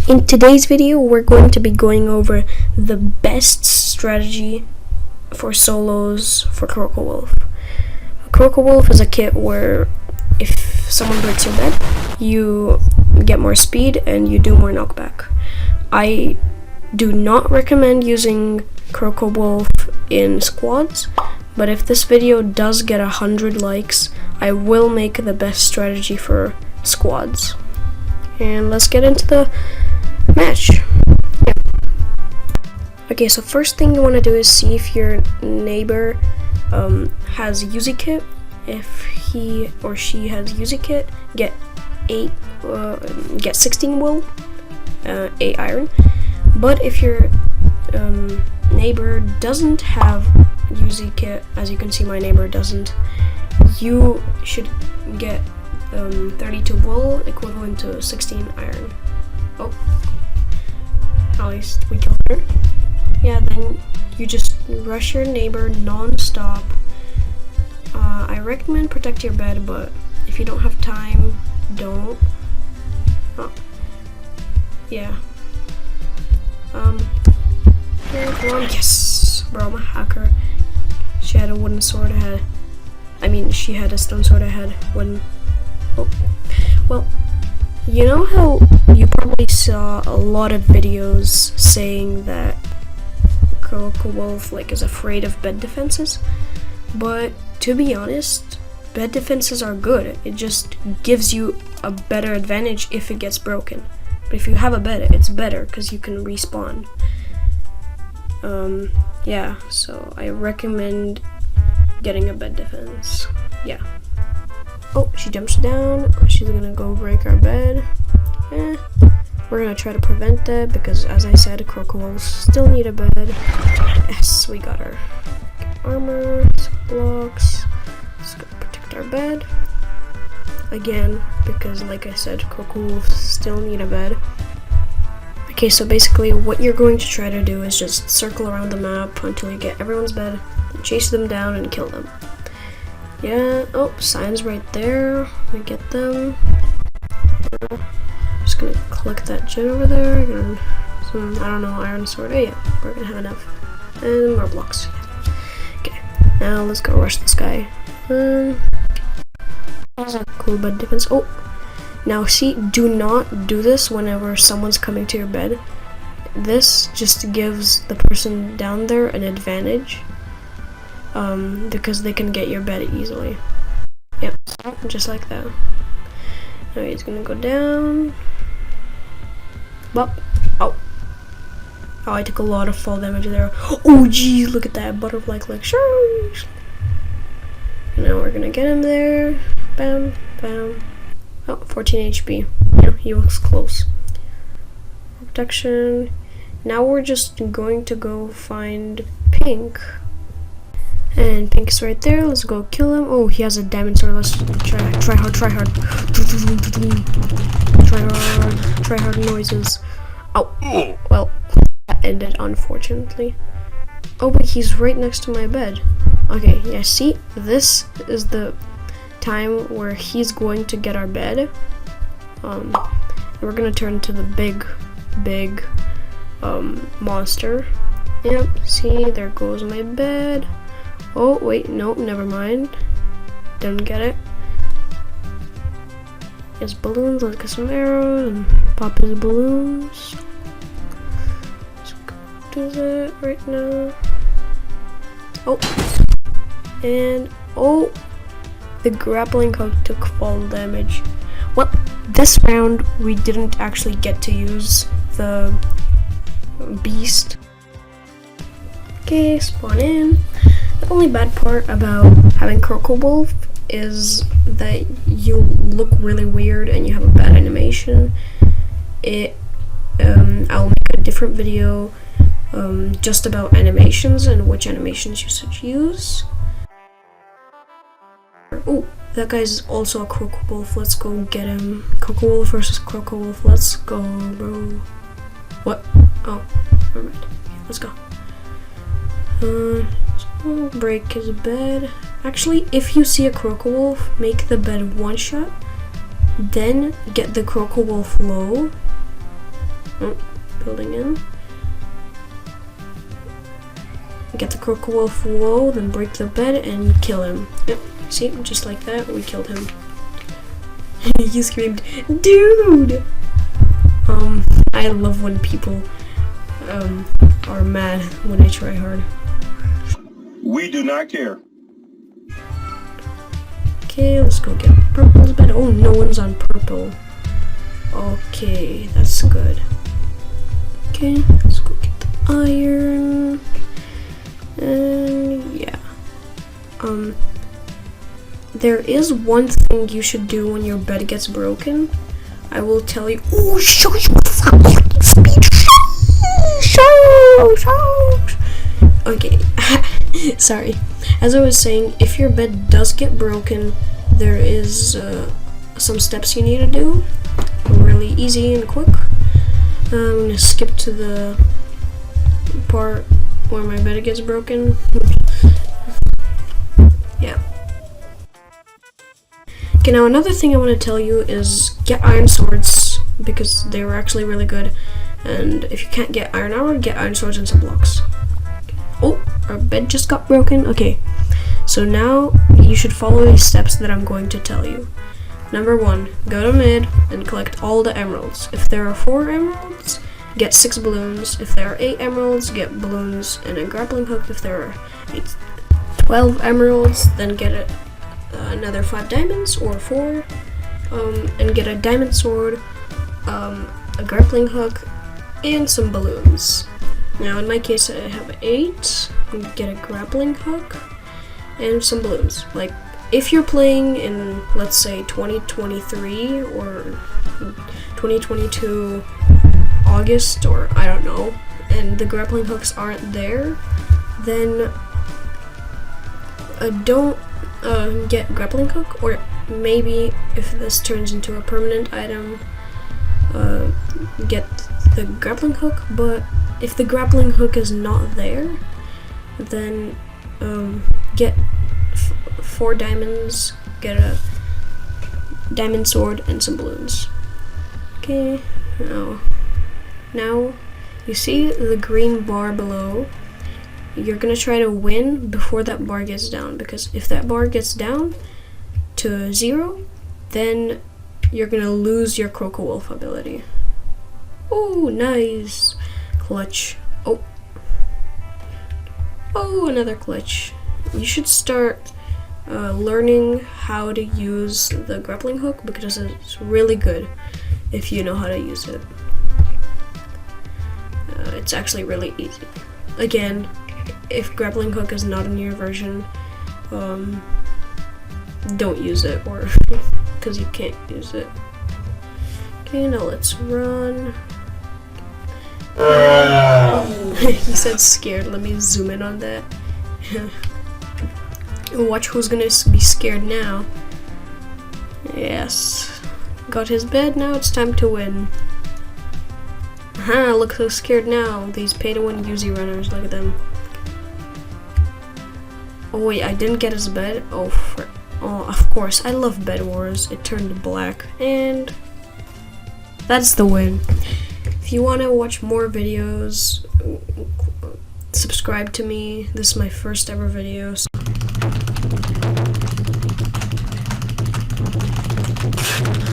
In today's video, we're going to be going over the best strategy for solos for crocowolf. Crocowolf is a kit where if someone breaks your bed, you get more speed and you do more knockback. I do not recommend using crocowolf in squads, but if this video does get 100 likes, I will make the best strategy for squads. And let's get into the match. Yeah. Okay, so first thing you want to do is see if your neighbor has Uzi kit. If he or she has Uzi kit, get 16 wool, 8 iron. But if your neighbor doesn't have Uzi kit, as you can see my neighbor doesn't, you should get 32 wool, equivalent to 16 iron. Oh, at least we killed her. Yeah, then you just rush your neighbor non-stop. I recommend protect your bed, but if you don't have time, don't. Oh. Yeah. Here, come on. Yes! Bro, I'm a hacker. She had a wooden sword ahead. She had a stone sword ahead. Wooden. Oh. Well, you know how you probably saw a lot of videos saying that crocowolf is afraid of bed defenses, but to be honest, bed defenses are good. It just gives you a better advantage if it gets broken. But if you have a bed, it's better because you can respawn. Yeah, so I recommend getting a bed defense. Yeah. Oh, she jumps down. She's gonna go break our bed. We're gonna try to prevent that because, as I said, crocowolves still need a bed. Yes, we got her. Armor, some blocks. Let's go protect our bed. Again, because like I said, crocowolves still need a bed. Okay, so basically what you're going to try to do is just circle around the map until you get everyone's bed, chase them down and kill them. Yeah, oh, signs right there. We get them. Just gonna click that gen over there. Gonna some, I don't know, iron sword. Oh yeah, we're gonna have enough. And more blocks. Okay, now let's go rush this guy. Cool bed defense. Oh, now see, do not do this whenever someone's coming to your bed. This just gives the person down there an advantage. Because they can get your bed easily. Yep, just like that. Now he's gonna go down. Well, oh, I took a lot of fall damage there. Oh geez, look at that butterfly click. Sure. Now we're gonna get him there. Bam, bam. Oh, 14 HP. Yeah, he looks close. Protection. Now we're just going to go find Pink. And Pink's right there. Let's go kill him. Oh, he has a diamond sword. Let's try hard. Try hard noises. Oh, well, that ended unfortunately. Oh, but he's right next to my bed. Okay, yeah, see? This is the time where he's going to get our bed. And we're gonna turn to the big monster. Yep, see, there goes my bed. Oh, wait, no, never mind. Didn't get it. There's balloons, let's get some arrows and pop his balloons. Let's go do that right now. Oh, and oh, the grappling hook took fall damage. Well, this round we didn't actually get to use the beast. Okay, spawn in. The only bad part about having crocowolf is that you look really weird and you have a bad animation. I'll make a different video just about animations and which animations you should use. Oh, that guy's also a crocowolf. Let's go get him. Crocowolf versus crocowolf. Let's go, bro. What? Oh, never mind. Okay, let's go. We'll break his bed. Actually, if you see a crocowolf, make the bed one shot, then get the crocowolf low, Oh, building in. Get the crocowolf whoa, then break the bed and kill him. Yep, see, just like that, we killed him. He screamed, "Dude!" I love when people are mad when I try hard. We do not care. Okay, let's go get purple's bed. Oh, no one's on purple. Okay, that's good. Okay, let's go get the iron. And yeah. There is one thing you should do when your bed gets broken. I will tell you. Oh, show speed. Show. Okay. Sorry. As I was saying, if your bed does get broken, there is some steps you need to do. Really easy and quick. I'm gonna skip to the part where my bed gets broken. Yeah. Okay, now another thing I want to tell you is get iron swords, because they were actually really good. And if you can't get iron armor, get iron swords and some blocks. Oh, our bed just got broken. Okay, so now you should follow these steps that I'm going to tell you. Number 1, go to mid and collect all the emeralds. If there are 4 emeralds, get 6 balloons. If there are 8 emeralds, get balloons and a grappling hook. If there are 12 emeralds, then get another 5 diamonds or 4, and get a diamond sword, a grappling hook, and some balloons. Now in my case I have 8, and get a grappling hook and some balloons. Like if you're playing in, let's say, 2023 or 2022 August, or I don't know, and the grappling hooks aren't there, then don't get grappling hook, or maybe if this turns into a permanent item, get the grappling hook. But if the grappling hook is not there, then get 4 diamonds, get a diamond sword and some balloons. Okay, now you see the green bar below. You're gonna try to win before that bar gets down, because if that bar gets down to 0, then you're gonna lose your crocowolf ability. Oh, nice. Clutch. Oh, another clutch. You should start learning how to use the grappling hook, because it's really good if you know how to use it. It's actually really easy. Again, if grappling hook is not in your version, don't use it, or because you can't use it. Okay, now let's run. He said scared. Let me zoom in on that. Watch who's gonna be scared now. Yes. Got his bed, now it's time to win. Look who's scared now. These pay-to-win UZ runners, look at them. Oh wait, I didn't get his bed. Oh, of course. I love bedwars. It turned black, and that's the win. If you want to watch more videos, subscribe to me. This is my first ever video.